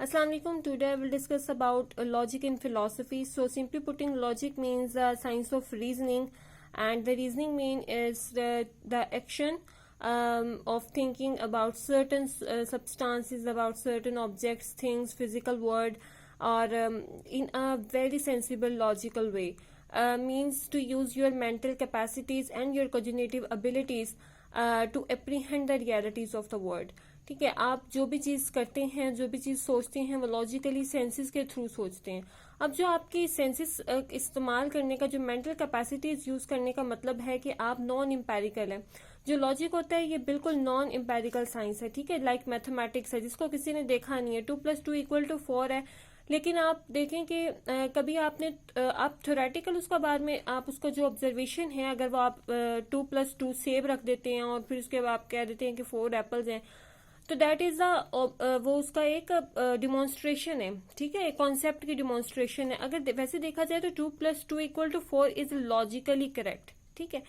Assalamu alaikum. Today I will discuss about logic in philosophy. So simply putting, logic means science of reasoning, and the reasoning mean is the action of thinking about certain substances, about certain objects, things, physical world, or in a very sensible logical way. Means to use your mental capacities and your cognitive abilities to apprehend the realities of the world. ठीक है, आप जो भी चीज़ करते हैं, जो भी चीज़ सोचते हैं, वो लॉजिकली सेंसेस के थ्रू सोचते हैं. अब जो आपकी सेंसेस इस्तेमाल करने का, जो मेंटल कैपेसिटीज यूज करने का मतलब है कि आप नॉन इम्पेरिकल हैं. जो लॉजिक होता है ये बिल्कुल नॉन इम्पेरिकल साइंस है. ठीक है, लाइक मैथमेटिक्स है जिसको किसी ने देखा नहीं है. 2+2=4 है, लेकिन आप देखें कि कभी आप थ्योरेटिकल उसका बाद में आप उसका जो ऑब्जर्वेशन है, अगर वो आप 2+2 सेब रख देते हैं और फिर उसके बाद आप कह देते हैं कि 4 एप्पल्स हैं, तो दैट इज वो उसका एक डिमॉन्स्ट्रेशन है. ठीक है, एक कॉन्सेप्ट की डिमॉन्स्ट्रेशन है. अगर वैसे देखा जाए तो 2+2=4 इज लॉजिकली करेक्ट. ठीक है,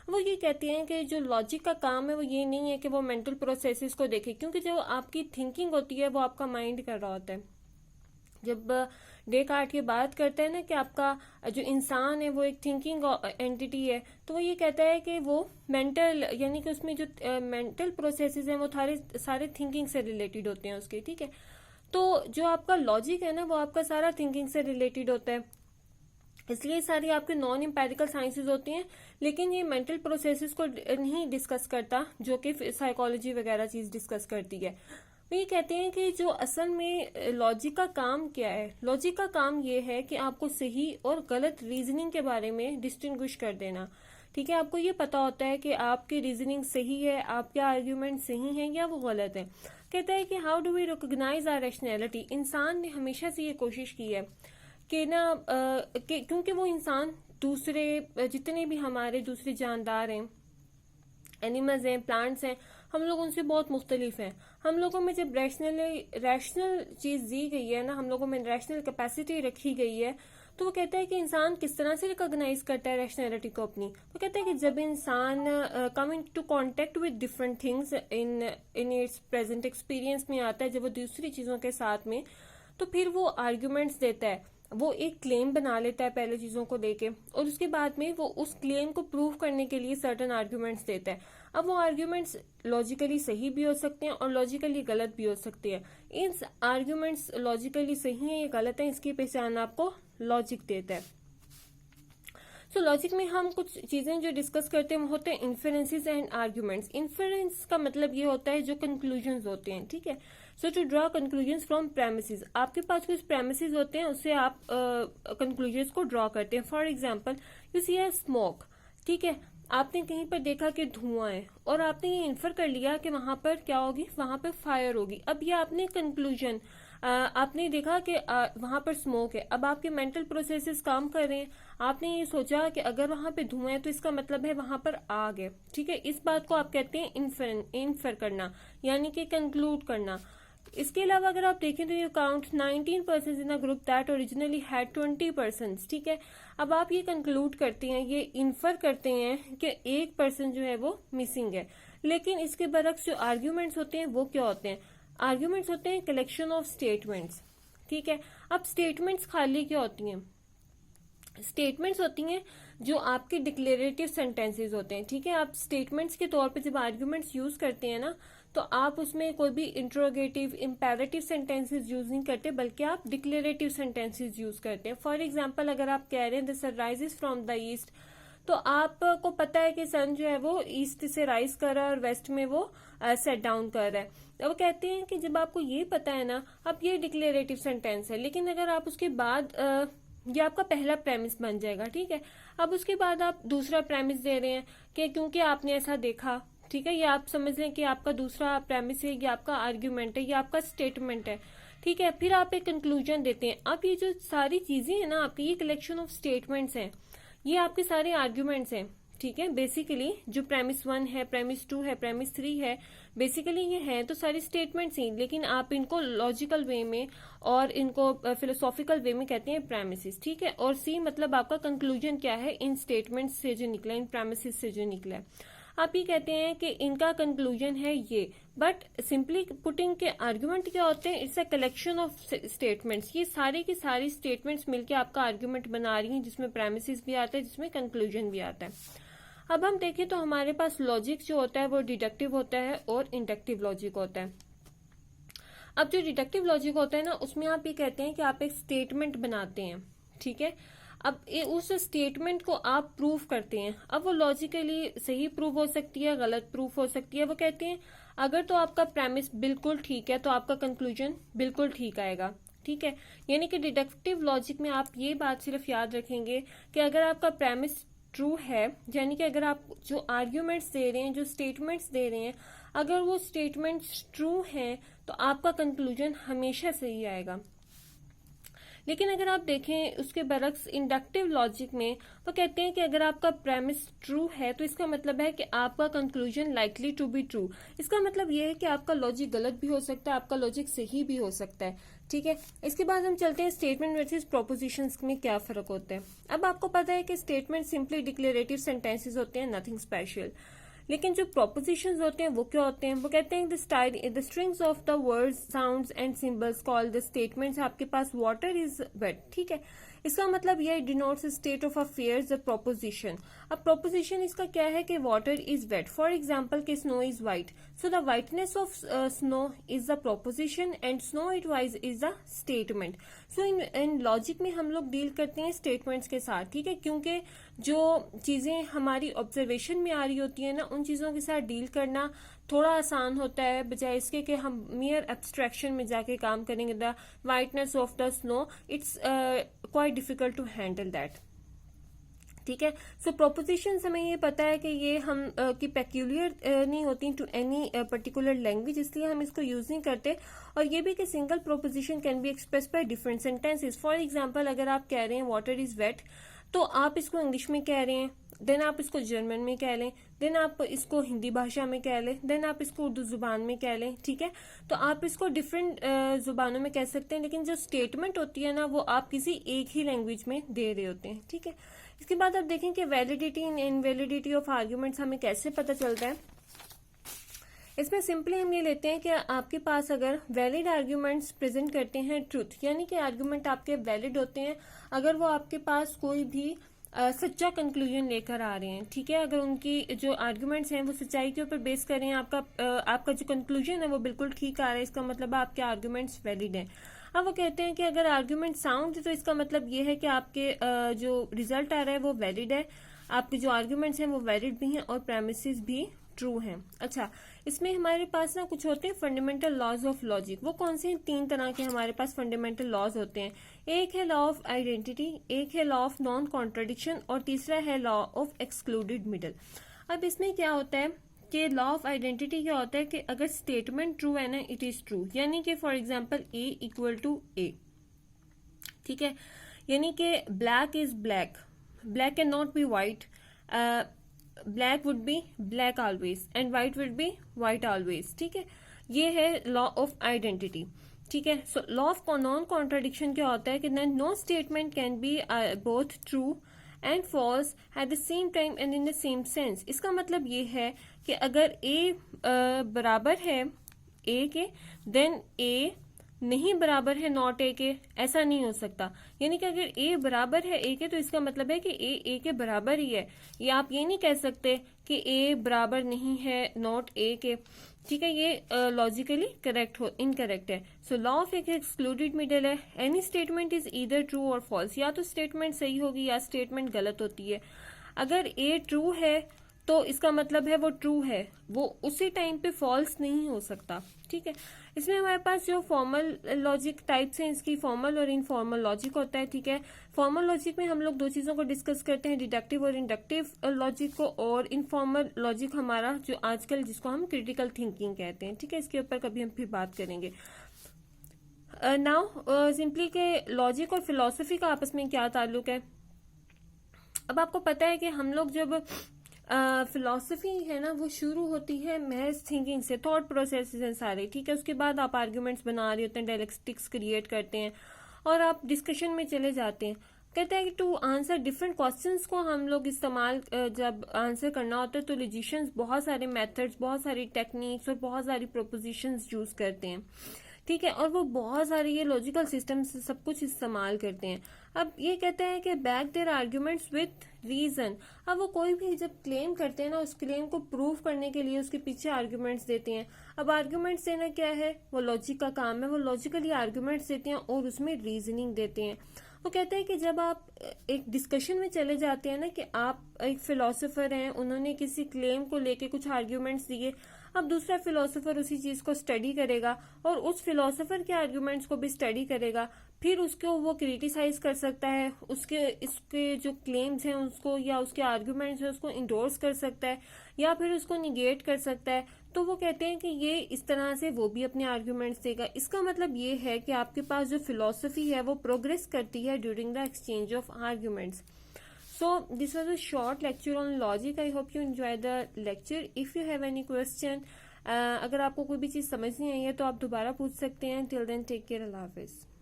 वो ये कहते हैं कि जो लॉजिक का काम है वो ये नहीं है कि वो मेंटल प्रोसेसेस को देखे, क्योंकि जो आपकी थिंकिंग होती है वो आपका माइंड कर रहा होता है. जब डेकार्ट की बात करते हैं ना कि आपका जो इंसान है वो एक थिंकिंग एंटिटी है, तो वो ये कहता है कि वो मेंटल, यानी कि उसमें जो मेंटल प्रोसेसेस हैं वो सारे थिंकिंग से रिलेटेड होते हैं उसके. ठीक है, तो जो आपका लॉजिक है ना वो आपका सारा थिंकिंग से रिलेटेड होता है. इसलिए सारी आपके नॉन इम्पेरिकल साइंसेज होती हैं, लेकिन ये मेंटल प्रोसेसेस को नहीं डिस्कस करता, जो कि साइकोलॉजी वगैरह चीज डिस्कस करती है. वो ये कहते हैं कि जो असल में लॉजिक का काम क्या है. लॉजिक का काम ये है कि आपको सही और गलत रीजनिंग के बारे में डिस्टिंग्विश कर देना. ठीक है, आपको ये पता होता है कि आपकी रीजनिंग सही है, आपके आर्ग्यूमेंट सही हैं या वो गलत है. कहता है कि how do we recognise our rationality. इंसान ने हमेशा से ये कोशिश की है कि ना क्योंकि वो इंसान दूसरे जितने भी हमारे दूसरे जानदार हैं, एनिमल्स हैं, प्लांट्स हैं, हम लोग उनसे बहुत मुख्तलिफ हैं. हम लोगों में जब रैशनल चीज दी गई है ना, हम लोगों में रैशनल कैपेसिटी रखी गई है, तो वो कहता है कि इंसान किस तरह से रिकॉग्नाइज करता है रैशनैलिटी को अपनी. वो कहता है कि जब इंसान come into contact with different things in its present experience में आता है, जब वो दूसरी चीजों के साथ में, तो फिर वो आर्ग्यूमेंट्स देता है, वो एक क्लेम बना लेता है पहले चीजों को लेके, और उसके बाद में वो उस क्लेम को प्रूव करने के लिए सर्टेन आर्ग्यूमेंट्स देता है. अब वो आर्ग्यूमेंट्स लॉजिकली सही भी हो सकते हैं और लॉजिकली गलत भी हो सकते हैं. इन आर्ग्यूमेंट्स लॉजिकली सही है या गलत है, इसकी पहचान आपको लॉजिक देता है. सो लॉजिक में हम कुछ चीजें जो डिस्कस करते हैं वो होते हैं इन्फेरेंसेस एंड आर्ग्यूमेंट्स. इन्फेरेंस का मतलब ये होता है जो कंक्लूजन्स होते हैं. ठीक है, so to draw conclusions from premises. आपके पास कुछ प्रेमिसेस होते हैं, उससे आप कंक्लूजन्स को ड्रॉ करते हैं. फॉर एग्जाम्पल, यू सी है स्मोक. ठीक है, आपने कहीं पर देखा कि धुआं है और आपने ये इन्फर कर लिया कि वहां पर क्या होगी, वहां पर फायर होगी. अब ये आपने कंक्लूजन आपने देखा कि वहां पर स्मोक है. अब आपके मेंटल प्रोसेसेस काम कर रहे हैं. आपने ये सोचा कि अगर वहां पे धुआं है तो इसका मतलब है वहां पर आग है. ठीक है, इस बात को आप कहते हैं इन्फर करना, यानी कि कंक्लूड करना. इसके अलावा अगर आप देखें तो ये count 19% in a group that originally had 20%. ठीक है, अब आप ये कंक्लूड करते हैं, ये इन्फर करते हैं कि 1% जो है वो मिसिंग है. लेकिन इसके बरक्स जो आर्ग्यूमेंट्स होते हैं वो क्या होते हैं. आर्ग्यूमेंट्स होते हैं कलेक्शन ऑफ स्टेटमेंट्स. ठीक है, अब स्टेटमेंट्स खाली क्या होती हैं. स्टेटमेंट्स होती हैं जो आपके डिक्लेरेटिव सेंटेंसेस होते हैं. ठीक है, आप स्टेटमेंट्स के तौर पे जब आर्ग्यूमेंट्स यूज करते हैं ना, तो आप उसमें कोई भी इंट्रोगेटिव इम्पेरेटिव सेंटेंसेस यूज नहीं करते, बल्कि आप डिक्लेरेटिव सेंटेंसेस यूज करते हैं. फॉर एग्जाम्पल, अगर आप कह रहे हैं the sun rises from the east, तो आपको पता है कि सन जो है वो ईस्ट से राइज कर रहा है और वेस्ट में वो सेट डाउन कर रहा है. वो कहते हैं कि जब आपको ये पता है ना, अब ये डिक्लेरेटिव सेंटेंस है, लेकिन अगर आप उसके बाद ये आपका पहला प्रेमिस बन जाएगा. ठीक है, अब उसके बाद आप दूसरा प्रेमिस दे रहे हैं कि क्योंकि आपने ऐसा देखा. ठीक है, ये आप समझ लें कि आपका दूसरा प्रेमिस है, ये आपका आर्ग्यूमेंट है, ये आपका स्टेटमेंट है. ठीक है, फिर आप एक कंक्लूजन देते हैं. अब ये जो सारी चीजें हैं ना आपकी, ये कलेक्शन ऑफ स्टेटमेंट्स हैं, ये आपके सारे आर्ग्यूमेंट्स हैं. ठीक है, बेसिकली जो प्रेमिस 1 है, प्रेमिस 2 है, प्रेमिस 3 है, बेसिकली ये हैं तो सारी स्टेटमेंट्स ही, लेकिन आप इनको लॉजिकल वे में और इनको फिलोसॉफिकल वे में कहते हैं प्रेमिसेस. ठीक है, और सी मतलब आपका कंक्लूजन क्या है इन स्टेटमेंट्स से जो निकला, इन प्रेमिसेस से जो निकला है. आप ये कहते हैं कि इनका कंक्लूजन है ये, बट सिंपली पुटिंग के आर्ग्यूमेंट क्या होते हैं, it's a collection of statements. ये सारे की सारी स्टेटमेंट्स मिलके आपका आर्ग्यूमेंट बना रही हैं, जिसमें प्रेमिसेस भी आता है, जिसमें कंक्लूजन भी आता है। अब हम देखें तो हमारे पास लॉजिक जो होता है वो डिडक्टिव होता है और इंडक्टिव लॉजिक होता है। अब जो डिडक्टिव लॉजिक होता है ना, उसमें आप ये कहते हैं कि आप एक स्टेटमेंट बनाते हैं, ठीक है। अब उस स्टेटमेंट को आप प्रूव करते हैं। अब वो लॉजिकली सही प्रूव हो सकती है, गलत प्रूव हो सकती है। वो कहते हैं अगर तो आपका प्रेमिस बिल्कुल ठीक है तो आपका कंक्लूजन बिल्कुल ठीक आएगा, ठीक है। यानी कि डिडक्टिव लॉजिक में आप ये बात सिर्फ याद रखेंगे कि अगर आपका प्रेमिस ट्रू है, यानी कि अगर आप जो आर्ग्यूमेंट्स दे रहे हैं, जो स्टेटमेंट्स दे रहे हैं, अगर वो स्टेटमेंट्स ट्रू हैं तो आपका कंक्लूजन हमेशा सही आएगा। लेकिन अगर आप देखें उसके बरक्स इंडक्टिव लॉजिक में, वो कहते हैं कि अगर आपका प्रेमिस ट्रू है तो इसका मतलब है कि आपका conclusion likely to be true. इसका मतलब ये है कि आपका लॉजिक गलत भी हो सकता है, आपका लॉजिक सही भी हो सकता है, ठीक है। इसके बाद हम चलते हैं स्टेटमेंट वर्सेस प्रोपोजिशंस में क्या फर्क होता है। अब आपको पता है कि स्टेटमेंट सिंपली डिक्लेरेटिव सेंटेंसेस होते हैं, नथिंग स्पेशल। लेकिन जो प्रोपोजिशंस होते हैं वो क्या होते हैं, वो कहते हैं the strings of the words, sounds and symbols called the statements. आपके पास वाटर इज वेट, ठीक है। इसका मतलब यह denotes state of affairs, the proposition. अब प्रोपोजिशन इसका क्या है कि water is wet. For example कि snow is white, so the whiteness of snow is the proposition and snow is white is the statement. So in logic में हम लोग डील करते हैं स्टेटमेंट्स के साथ, ठीक है, क्योंकि जो चीजें हमारी ऑब्जर्वेशन में आ रही होती है ना, उन चीजों के साथ डील करना थोड़ा आसान होता है, बजाय इसके कि हम मियर एब्स्ट्रैक्शन में जाके काम करेंगे। The whiteness of the snow, it's quite difficult to handle that, ठीक है। सो प्रोपोजिशन हमें ये पता है कि ये हम की पेक्यूलियर नहीं होती टू एनी पर्टिकुलर लैंग्वेज, इसलिए हम इसको यूज नहीं करते। और ये भी कि single proposition can be express by different sentences. For example अगर आप कह रहे हैं वाटर इज वेट, तो आप इसको इंग्लिश में कह रहे हैं, देन आप इसको जर्मन में कह लें, देन आप इसको हिंदी भाषा में कह लें, देन आप इसको उर्दू जुबान में कह लें, ठीक है। तो आप इसको डिफरेंट जुबानों में कह सकते हैं, लेकिन जो स्टेटमेंट होती है ना वो आप किसी एक ही लैंग्वेज में दे रहे होते हैं, ठीक है। इसके बाद आप देखें कि वैलिडिटी एंड इनवैलिडिटी ऑफ आर्ग्यूमेंट्स हमें कैसे पता चलता है। इसमें सिंपली हम ये लेते हैं कि आपके पास अगर वैलिड आर्ग्यूमेंट्स प्रेजेंट करते हैं ट्रुथ, यानी कि आर्ग्यूमेंट आपके वैलिड होते हैं अगर वो आपके पास कोई भी सच्चा कंक्लूजन लेकर आ रहे हैं, ठीक है। अगर उनकी जो आर्ग्यूमेंट्स हैं वो सच्चाई के ऊपर बेस कर रहे हैं, आपका जो कंक्लूजन है वो बिल्कुल ठीक आ रहा है, इसका मतलब आपके आर्ग्यूमेंट्स वैलिड हैं। अब वो कहते हैं कि अगर आर्ग्यूमेंट साउंड है तो इसका मतलब ये है कि आपके जो रिजल्ट आ रहा है वो वैलिड है, आपके जो आर्ग्यूमेंट्स हैं वो वैलिड भी हैं और प्रेमिसेस भी ट्रू हैं। अच्छा, इसमें हमारे पास ना कुछ होते हैं फंडामेंटल लॉज ऑफ लॉजिक। वो कौन से हैं? 3 तरह के हमारे पास फंडामेंटल लॉज होते हैं। एक है लॉ ऑफ आइडेंटिटी, एक है लॉ ऑफ नॉन कॉन्ट्रडिक्शन और तीसरा है लॉ ऑफ एक्सक्लूडेड मिडल। अब इसमें क्या होता है कि लॉ ऑफ आइडेंटिटी क्या होता है कि अगर स्टेटमेंट ट्रू है ना, इट इज ट्रू, यानी कि for example A equal to A, ठीक है। यानी कि black is black, black can not be white, black would be black always and white would be white always, ठीक है। ये है लॉ ऑफ आइडेंटिटी, ठीक है। So law of non contradiction क्या होता है कि no statement can be both true and false at the same time and in the same sense. इसका मतलब ये है कि अगर ए बराबर है ए के, देन ए नहीं बराबर है नॉट ए के, ऐसा नहीं हो सकता। यानी कि अगर ए बराबर है ए के तो इसका मतलब है कि ए के बराबर ही है। ये आप ये नहीं कह सकते कि ए बराबर नहीं है नॉट ए के, ठीक है। ये लॉजिकली करेक्ट हो इनकरेक्ट है। सो लॉ ऑफ एक एक्सक्लूडेड मिडल है। Any statement is either true और फॉल्स, या तो स्टेटमेंट सही होगी या स्टेटमेंट गलत होती है। अगर ए ट्रू है तो इसका मतलब है वो ट्रू है, वो उसी टाइम पे फॉल्स नहीं हो सकता, ठीक है। इसमें हमारे पास जो फॉर्मल लॉजिक टाइप्स हैं, इसकी फॉर्मल और इनफॉर्मल लॉजिक होता है, ठीक है। फॉर्मल लॉजिक में हम लोग 2 चीजों को डिस्कस करते हैं, डिडक्टिव और इंडक्टिव लॉजिक को, और इनफॉर्मल लॉजिक हमारा जो आजकल जिसको हम क्रिटिकल थिंकिंग कहते हैं, ठीक है। इसके ऊपर कभी हम फिर बात करेंगे। नाउ सिंपली के लॉजिक और फिलोसफी का आपस में क्या ताल्लुक है। अब आपको पता है कि हम लोग जब फिलॉसफी है ना वो शुरू होती है महज थिंकिंग से, थॉट प्रोसेसेस हैं सारे, ठीक है। उसके बाद आप आर्ग्यूमेंट्स बना रहे होते हैं, डायलेक्टिक्स क्रिएट करते हैं और आप डिस्कशन में चले जाते हैं। कहते हैं कि टू आंसर डिफरेंट क्वेश्चंस को हम लोग इस्तेमाल जब आंसर करना होता है तो लॉजिशियंस बहुत सारे मेथड्स, बहुत सारी टेक्निक्स और बहुत सारी प्रोपोजिशंस यूज करते हैं, ठीक है, और वो बहुत सारे ये लॉजिकल सिस्टम्स सब कुछ इस्तेमाल करते हैं। अब ये कहते हैं कि back their arguments with reason. अब वो कोई भी जब क्लेम करते हैं ना, उस क्लेम को प्रूव करने के लिए उसके पीछे आर्ग्यूमेंट्स देते हैं। अब आर्ग्यूमेंट्स देना क्या है, वो लॉजिक का काम है, वो लॉजिकली आर्ग्यूमेंट्स देते हैं और उसमें रीजनिंग देते हैं। वो कहते हैं कि जब आप एक डिस्कशन में चले जाते हैं ना, कि आप एक फिलोसोफर हैं, उन्होंने किसी क्लेम को लेके कुछ आर्ग्यूमेंट्स दिए, अब दूसरा फिलोसोफर उसी चीज को स्टडी करेगा और उस फिलोसोफर के आर्ग्यूमेंट्स को भी स्टडी करेगा, फिर उसको वो क्रिटिसाइज कर सकता है, उसके इसके जो क्लेम्स हैं उसको या उसके आर्ग्यूमेंट्स हैं उसको इंडोर्स कर सकता है या फिर उसको निगेट कर सकता है। तो वो कहते हैं कि ये इस तरह से वो भी अपने आर्ग्यूमेंट्स देगा। इसका मतलब ये है कि आपके पास जो फिलोसफी है वो प्रोग्रेस करती है during the exchange of arguments. So this was a short lecture on logic. I hope you enjoy the lecture. If you have any question, अगर आपको कोई भी चीज़ समझ नहीं आई है तो आप दोबारा पूछ सकते हैं। Till then, take care. अल्लाह हाफिज़।